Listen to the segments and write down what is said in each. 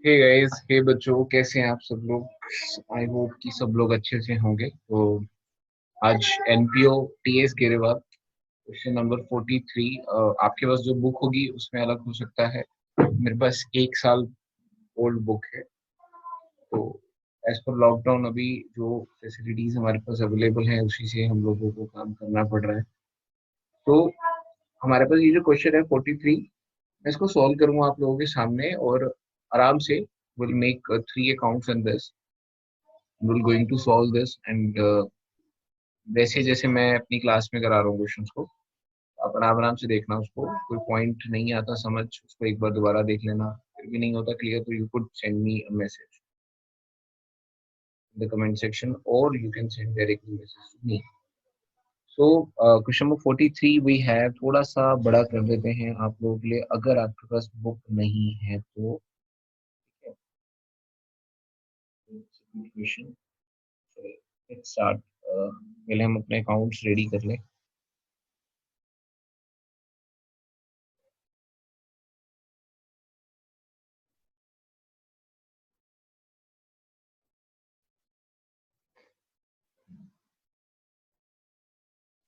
Hey guys, हे बच्चों, कैसे हैं आप सब लोग। आई होप कि सब लोग अच्छे से होंगे। तो आज एनपीओ टीएस के बाद क्वेश्चन नंबर 43। आपके पास जो बुक होगी उसमें अलग हो सकता है। मेरे पास 1 साल ओल्ड बुक है। तो एज पर लॉकडाउन अभी जो फैसिलिटीज हमारे पास अवेलेबल हैं उसी से हम लोगों को काम करना पड़ रहा है। तो हमारे पास ये जो क्वेश्चन है 43, मैं इसको सॉल्व करूंगा आप लोगों के सामने और आराम से will make 3 accounts in this. Will going to solve this and वैसे जैसे मैं अपनी क्लास में करा रहा हूँ क्वेश्चंस को, आप आराम आराम से देखना उसको। कोई पॉइंट नहीं आता समझ, उसको एक बार दोबारा देख लेना। फिर भी नहीं होता क्लियर तो you could send me a message in the comment section और you can send directly message to me. So question number 43 we have, थोड़ा सा बड़ा कर देते हैं आप लोगों के लिए अगर आपके पास बुक नहीं है तो। Question let's start. पहले हम अपने अकाउंट्स रेडी कर लें।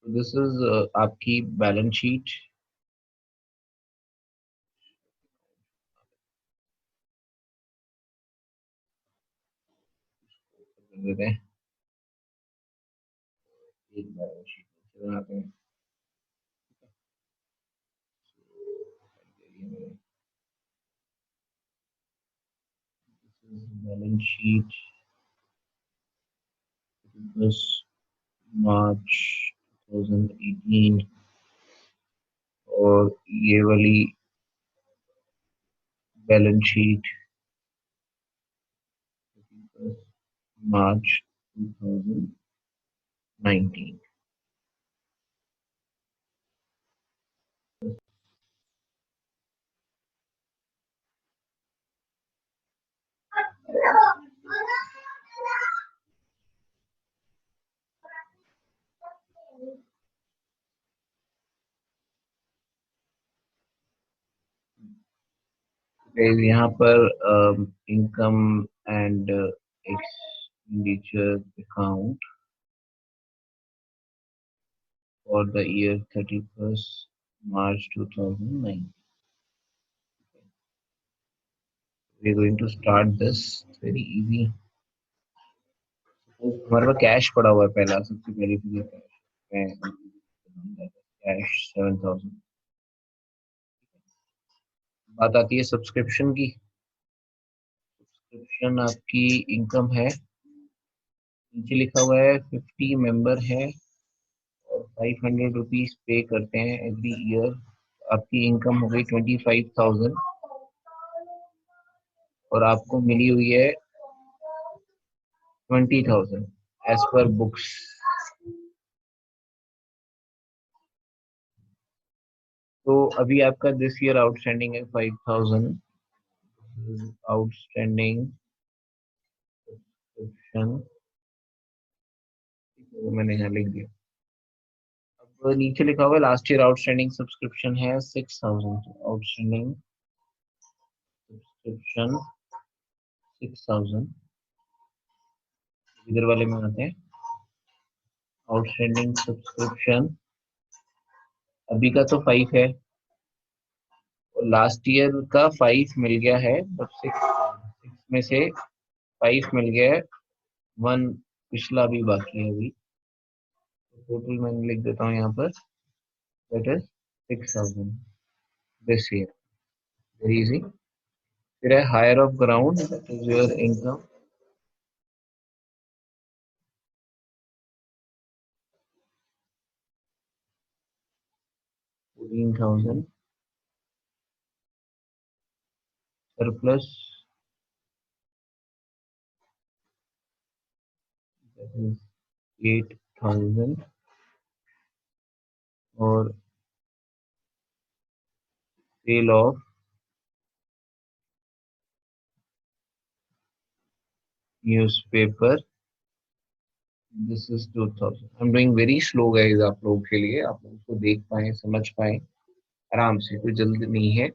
दिस इज आपकी बैलेंस शीट। कर देते हैं एक बैलेंस शीट बनाते हैं। बैलेंस शीट बस मार्च 2018 और ये वाली बैलेंस शीट मार्च 2019। फिर यहाँ पर income and expenditure account for the year 31st March 2009। We are going to start this very easy। हमारे पास कैश पड़ा हुआ है, पहला सबसे पहली चीज कैश 7,000। बात आती है सब्सक्रिप्शन की। सब्सक्रिप्शन आपकी इनकम है, नीचे लिखा हुआ है 50 मेंबर है और 500 रुपीज पे करते हैं एवरी ईयर। आपकी इनकम हो गई 25,000 और आपको मिली हुई है 20,000 एज पर बुक्स। तो अभी आपका दिस ईयर आउटस्टैंडिंग है 5,000 आउटस्टैंडिंग सब्सक्रिप्शन। मैंने यहाँ लिख दिया। अब नीचे लिखा हुआ है लास्ट ईयर आउटस्टैंडिंग सब्सक्रिप्शन है 6,000। Outstanding subscription 6,000। इधर वाले में आते हैं। आउटस्टैंडिंग सब्सक्रिप्शन अभी का तो 5 है और लास्ट ईयर का 5 मिल गया है, बट 6 में से 5 मिल गया है, 1 पिछला भी बाकी है अभी। टोटल मैंने लिख देता हूँ यहाँ पर, that is 6,000 this year. Very easy. फिर है hire of ground, that is your income. 14,000 surplus, that is 8,000 और sale of newspaper, this is 2,000। I am doing very slow guys आप लोगों के लिए, आप लोग उसको देख पाए समझ पाए आराम से, कोई जल्द नहीं है।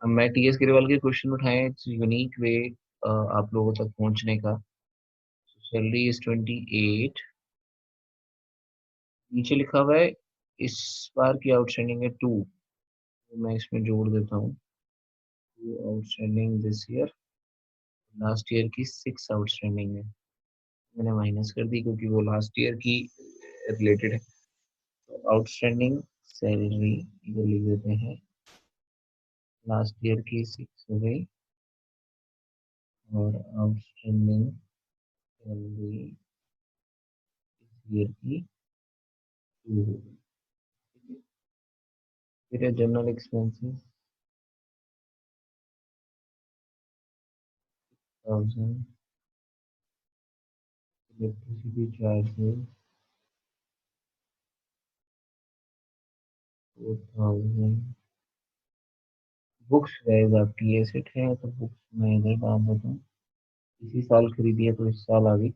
अब मैं टीएस गिरेवाल के क्वेश्चन उठाए, इट्स यूनिक वे आप लोगों तक पहुंचने का। सैलरी इज 28, नीचे लिखा हुआ है इस बार की आउटस्टैंडिंग है 2, तो मैं इसमें जोड़ देता हूँ 2 outstanding this year, last year की 6 आउटस्टैंडिंग है। मैंने माइनस कर दी क्योंकि वो लास्ट ईयर की रिलेटेड है। तो आउटस्टैंडिंग सैलरी इधर लिख देते हैं, लास्ट ईयर की 6 हो गई और आउटस्टैंडिंग सैलरी इस ईयर की 2 हो गई। फिर है general expenses 1000, electricity charges 4000, books guys आपकी ये सेट है तो बुक्स मैं इधर डाल देता हूँ। इसी साल खरीदी है तो इस साल आ गई,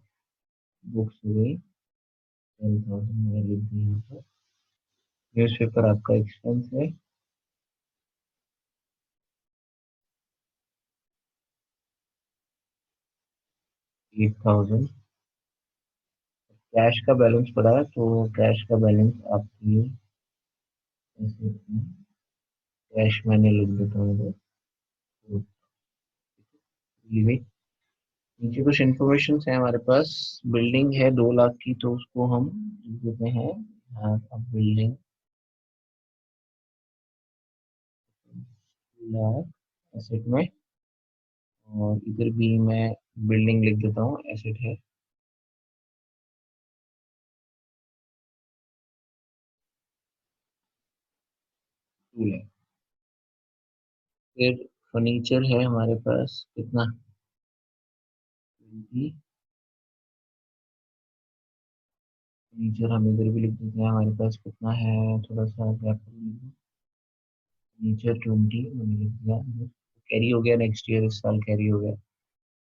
बुक्स हो गई 10,000, मैंने लिख दी यहाँ पर। न्यूज़पेपर आपका एक्सपेंस है 8,000। कैश का बैलेंस पड़ा है तो कैश का बैलेंस आपकी कैश मैंने लिख देता हूँ इधर। तो नीचे कुछ इन्फॉर्मेशन है हमारे पास। बिल्डिंग है 2 लाख की तो उसको हम लिख देते हैं बिल्डिंग लाख एसेट में, और इधर भी मैं बिल्डिंग लिख देता हूँ एसेट है। टू लाख। फिर फर्नीचर है हमारे पास कितना, 20। फर्नीचर हम इधर भी लिख देते हैं, हमारे पास कितना है, थोड़ा सा गैप फर्नीचर 20 मैंने लिख दिया, कैरी हो गया नेक्स्ट ईयर, इस साल कैरी हो गया।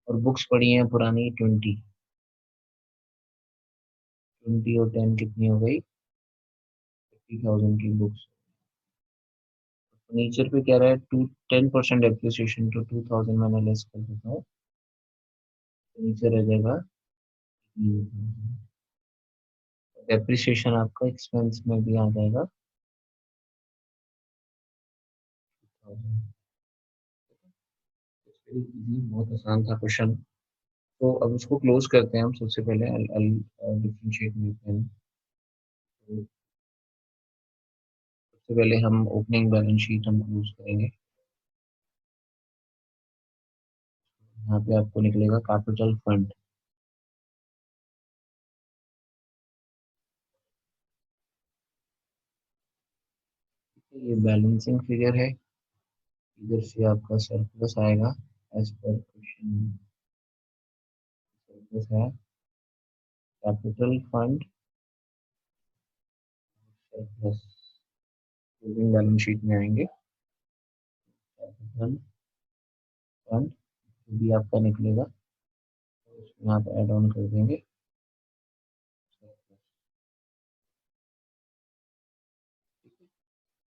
और बुक्स पड़ी हैं पुरानी 20, 20 और 10 कितनी हो गई, 50,000 की बुक्स। फर्नीचर पे कह रहा है टू 10% डेप्रिसिएशन, तो 2,000 मैंने लेस कर देता हूँ, फर्नीचर रह जाएगा 3,000। डेप्रिसिएशन आपका एक्सपेंस में भी आ जाएगा 2,000। वेरी इजी, बहुत आसान था क्वेश्चन। तो अब इसको क्लोज करते हैं हम। सबसे पहले डिफरेंशिएट करते हैं। तो सबसे पहले हम ओपनिंग बैलेंस शीट हम क्लोज करेंगे। यहाँ पे आपको निकलेगा कैपिटल फंड, ये बैलेंसिंग फिगर है, इधर से आपका सरप्लस आएगा एज पर क्वेश्चन। सरप्लस है capital fund surplus, closing balance sheet में आएंगे कैपिटल फंड, जो भी आपका निकलेगा तो उसमें आप ऐड ऑन कर देंगे surplus।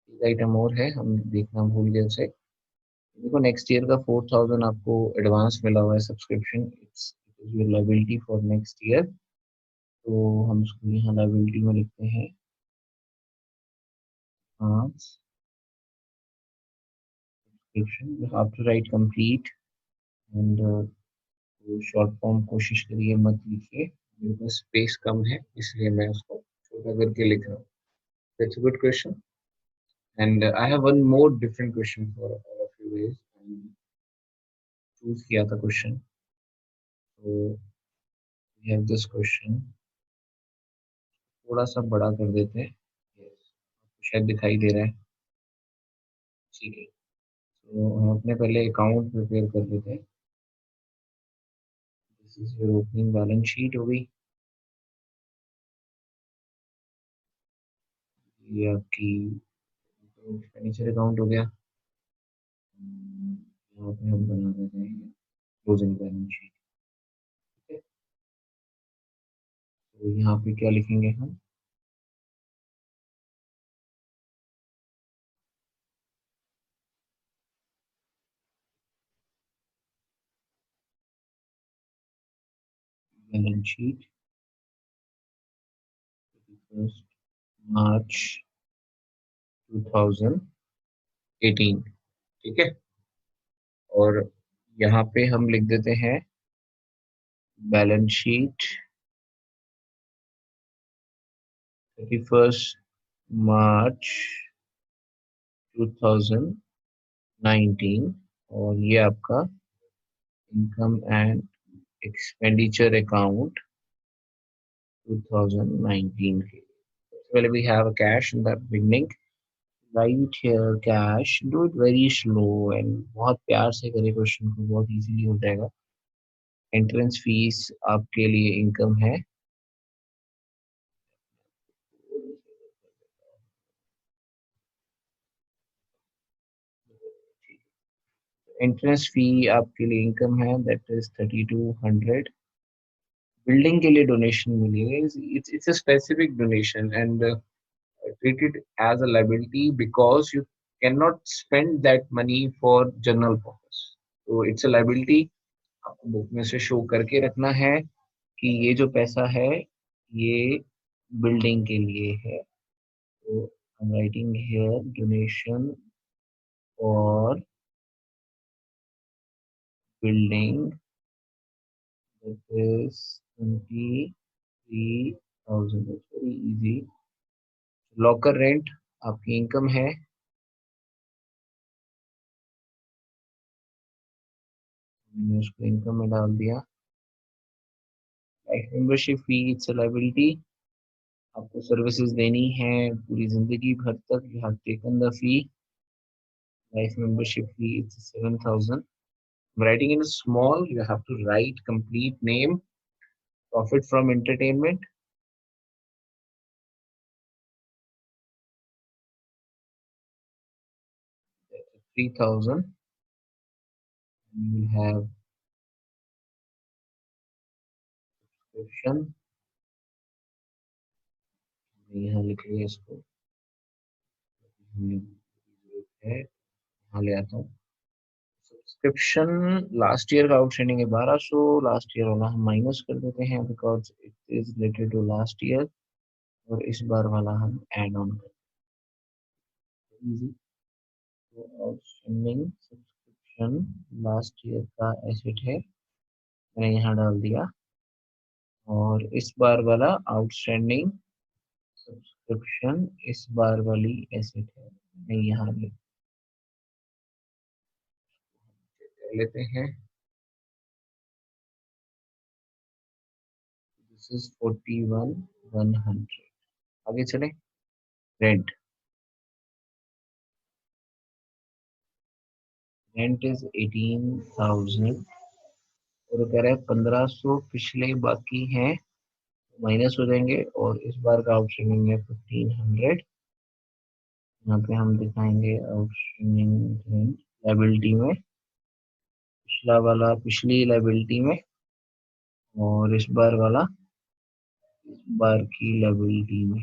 एक आइटम और है हम देखना भूल गए उसे, देखो नेक्स्ट ईयर का 4,000 आपको एडवांस मिला हुआ है subscription, it's your liability for next year. तो हम उसको यहाँ लायबिलिटी में लिखते हैं 5 subscription, after right complete and short form कोशिश करिए मत लिखिए, मेरे पास स्पेस कम है इसलिए मैं उसको छोटा करके लिख रहा हूँ। That's a good question and I have one more different question for all of you guys. Choose किया था क्वेश्चन, तो वी हैव दिस क्वेश्चन, थोड़ा सा बड़ा कर देते हैं। Yes, शायद दिखाई दे रहा है, ठीक है। तो हम अपने पहले अकाउंट प्रिपेयर कर लेते हैं। This is your opening balance sheet हो गई, ये आपकी एक्सपेंडिचर अकाउंट हो गया। यहाँ पे हम बना देते हैं क्लोजिंग बैलेंस शीट, ठीक है। तो यहाँ पे क्या लिखेंगे हम, बैलेंस शीट 31 मार्च 2018, ठीक है। और यहाँ पे हम लिख देते हैं बैलेंस शीट 31 मार्च 2019, और ये आपका इनकम एंड एक्सपेंडिचर अकाउंट 2019 के। सबसे पहले we have a cash in the beginning, right here cash, do it very slow and बहुत प्यार से करें क्वेश्चन को, बहुत इजीली हो जाएगा। एंट्रेंस फीस आपके लिए इनकम है, एंट्रेंस फी आपके लिए इनकम है, दैट इज 3200। बिल्डिंग के लिए डोनेशन मिली है, it's a specific donation and treated as a liability because you cannot spend that money for general purpose, तो it's a liability। आपको बुक में से शो करके रखना है कि ये जो पैसा है ये बिल्डिंग के लिए है। तो I'm writing here donation for building, that is 23,000, that's very easy। Locker rent आपकी इनकम है, मैंने उसको इनकम में डाल दिया। Life membership fee it's liability, आपको सर्विसेज देनी है पूरी जिंदगी भर तक, you have taken the fee. Life membership fee it's 7,000। Writing in small, you have to write complete name. Profit from entertainment 3,000। you will have subscription, यहाँ लिख लिया इसको, है यहाँ ले आता हूँ। सब्सक्रिप्शन लास्ट ईयर का आउटस्टैंडिंग है 1200, लास्ट ईयर वाला हम माइनस कर देते हैं because it is related to last year, और इस बार वाला हम ऐड ऑन करते हैं। तो आउटस्टैंडिंग सब्सक्रिप्शन लास्ट ईयर का एसेट है, मैंने यहाँ डाल दिया, और इस बार वाला आउटस्टैंडिंग सब्सक्रिप्शन इस बार वाली एसेट है, मैं यहाँ लिख लेते हैं। This is 41,100। आगे चले। रेंट, रेंट इज 18,000, और कह रहे हैं 1500 पिछले बाकी हैं, माइनस हो जाएंगे, और इस बार का आउटस्टैंडिंग है 1500। यहाँ पे हम दिखाएंगे आउटस्टैंडिंग लाइबिलिटी में, पिछला वाला पिछली लाइबिलिटी में, और इस बार वाला इस बार की लाइबिलिटी में।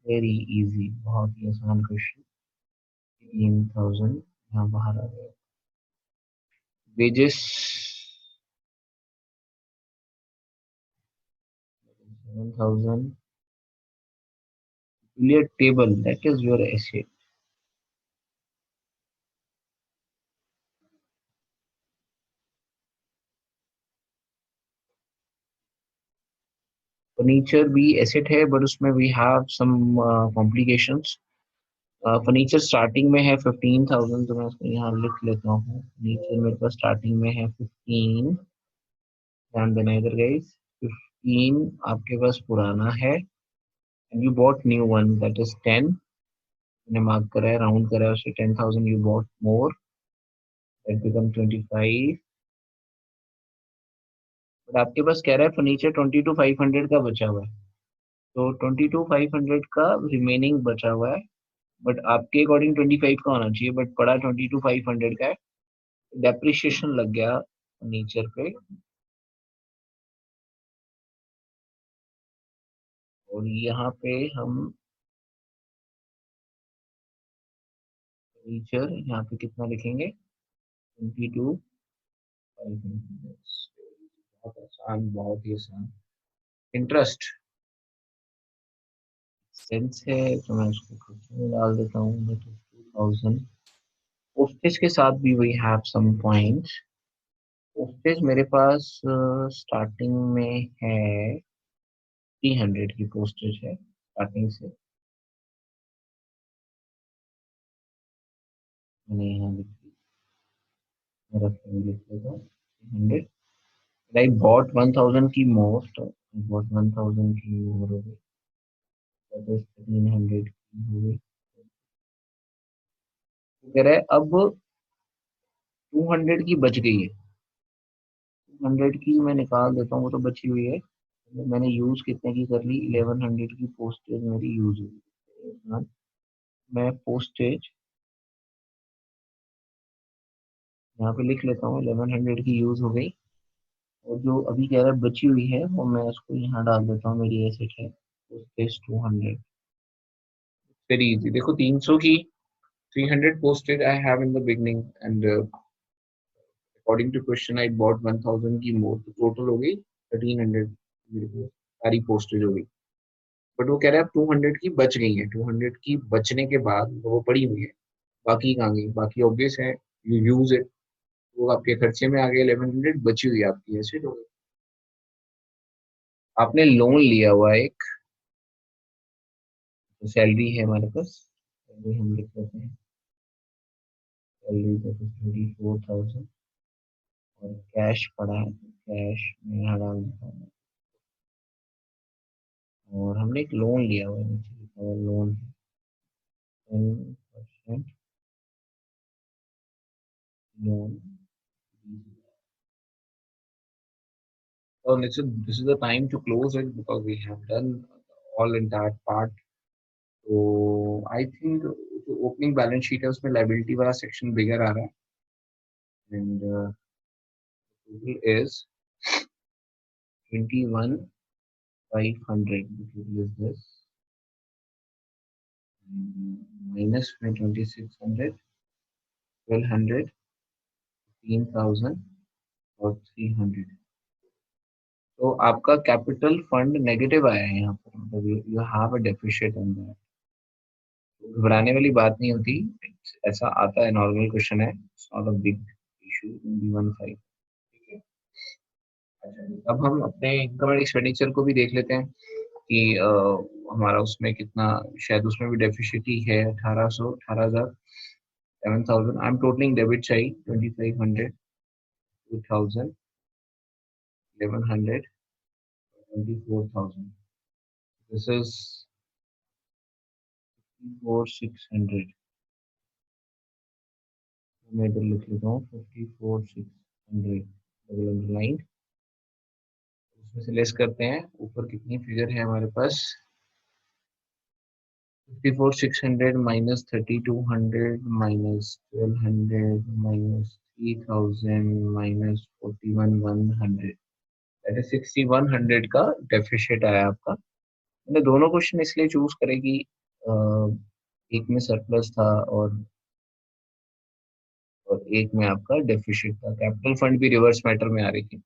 वेरी इजी, बहुत ही आसान क्वेश्चन। 18,000 यहाँ बाहर आ गया। Wages 7,000। Billiard table, that is your asset। Furniture भी एसेट है, बट उसमें we have some complications. Furniture starting में है 15,000, तो मैं उसको यहाँ लिख लेता हूँ। फर्नीचर मेरे पास स्टार्टिंग में है 15, ध्यान देना इधर गाइस। 15 आपके पास पुराना है, and you bought new one that is 10। मैंने मार्क करा है, राउंड करा है उसे, 10,000 you bought more, that become 25। But आपके पास कह रहा है फर्नीचर 22,500 का बचा हुआ है, तो 22,500 का रिमेनिंग बचा हुआ है, बट आपके अकॉर्डिंग 25 का होना चाहिए, बट पड़ा 22,500 का है। डेप्रिशिएशन लग गया फर्नीचर पे, और यहाँ पे हम फर्नीचर यहाँ पे कितना लिखेंगे, 22,500। बहुत आसान, बहुत ही आसान। इंटरेस्ट सेंस है तो मैं उसको खर्चे में डाल देता हूँ, 2000। पोस्टेज के साथ भी we have some points. Postage मेरे पास स्टार्टिंग में है 300 की पोस्टेज है स्टार्टिंग से। मैंने यहाँ लिख दी, मेरा लिख लेता हूँ 300। I bought 1000 की मोर, तो I bought 1000 की मोर हो गई, that is 1300 की हो गई। तो कह रहा है अब 200 की बच गई है, 200 की मैं निकाल देता हूँ, वो तो बची हुई है। तो मैंने यूज कितने की कर ली, 1100 की पोस्टेज मेरी यूज हुई। मैं पोस्टेज यहाँ पे लिख लेता हूँ, 1100 की यूज हो गई। और जो अभी कह रहा है बची हुई है वो मैं उसको यहाँ डाल देता हूँ, मेरी एसेट है पोस्टेज 200। वेरी इजी, देखो 300 की 300 postage I have in the beginning, and according to question I bought 1000 की more, तो total हो गई 1300 मेरे को सारी postage हो गई। बट वो कह रहा है अब 200 की बच गई है, 200 की बचने के बाद वो पड़ी हुई है, बाकी कहाँ गई, बाकी ऑब्वियस है, यू यूज इट, वो आपके खर्चे में आ गए, 1100 बची हुई है आपकी, ऐसे हो गई। आपने लोन लिया हुआ है एक, तो सैलरी है हमारे पास, सैलरी हम लिख लेते हैं, सैलरी तो 24,000। और कैश पड़ा है, कैश में यहाँ डाल देता हूँ। और हमने एक लोन लिया हुआ है, नीचे लिखा हुआ loan 10% loan. So this is the time to close it because we have done all in that part. So I think जो opening balance sheet है उसमें liability वाला section bigger आ रहा है, and total is 21,500, total is this, minus में 2600, 1200, 15,000 और 300। तो आपका कैपिटल फंड नेगेटिव आया है यहाँ पर, मतलब you have a deficit in that. घबराने वाली बात नहीं होती, ऐसा आता है, नॉर्मल क्वेश्चन है, it's not a big issue in B15। ठीक है, अच्छा अब हम अपने इनकम एंड एक्सपेंडिचर को भी देख लेते हैं कि हमारा उसमें कितना, शायद उसमें भी डेफिशिट ही है, 1800, 18,000, 7,000। I am totalling debit side 2500, 2,000, 1100, 24,000। This is 54,600। मैं इधर लिख लेता हूँ 54,600 डबल अंडरलाइन। उसमें से लेस करते हैं, ऊपर कितनी फिगर है हमारे पास, 54,600 minus 3,200 minus 1,200 minus 3,000 minus 41,100, that is 6,100 का डेफिशिट आया आपका। मैंने दोनों क्वेश्चन इसलिए चूज करे कि एक में सरप्लस था और एक में आपका डेफिशिट था, कैपिटल फंड भी रिवर्स मैटर में आ रही थी।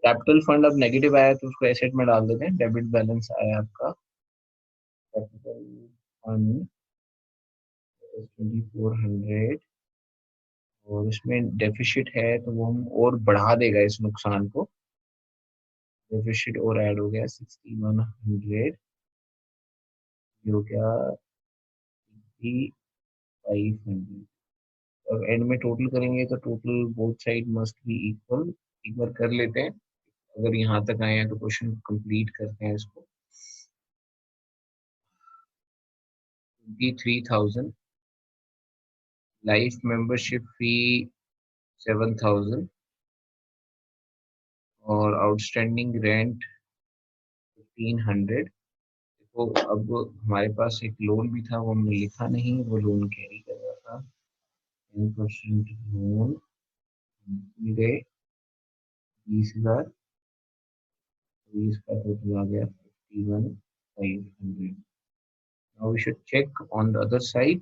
कैपिटल फंड अब नेगेटिव आया तो उसको एसेट में डाल देते हैं, डेबिट बैलेंस आया आपका कैपिटल फंड 2,400, और इसमें डेफिशिट है तो वो हम और बढ़ा देगा इस नुकसान को, डेफिशिट और ऐड हो गया 6,100, ये हो गया 5,500। अब एंड में टोटल करेंगे तो total both side must be equal. एक बार कर लेते हैं, अगर यहाँ तक आए हैं तो क्वेश्चन कंप्लीट करते हैं इसको। 23,000, लाइफ मेंबरशिप फी 7,000, और आउटस्टैंडिंग रेंट 1,500। देखो अब हमारे पास एक लोन भी था, वो हमने लिखा नहीं, वो लोन कैरी कर रहा था, 10% लोन गए 20,000, 20 का टोटल आ गया 51,500। Now we should check on the other side,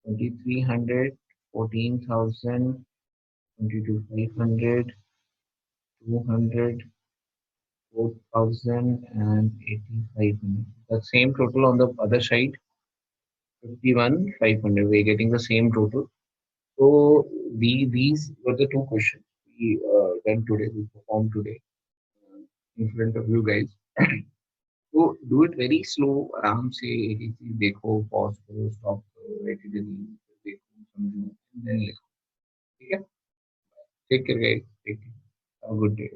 2,300, 14,000, 22,500, 200, 4,085. The same total on the other side, 51, 500. We're getting the same total. So these were the two questions we done today, we performed today in front of you guys. तो do it very slow, आराम से एक एक चीज देखो, pause करो, stop करो, write it in, देखो, समझो, then लिखो. ठीक है? Take care guys. Take care. Have a good day.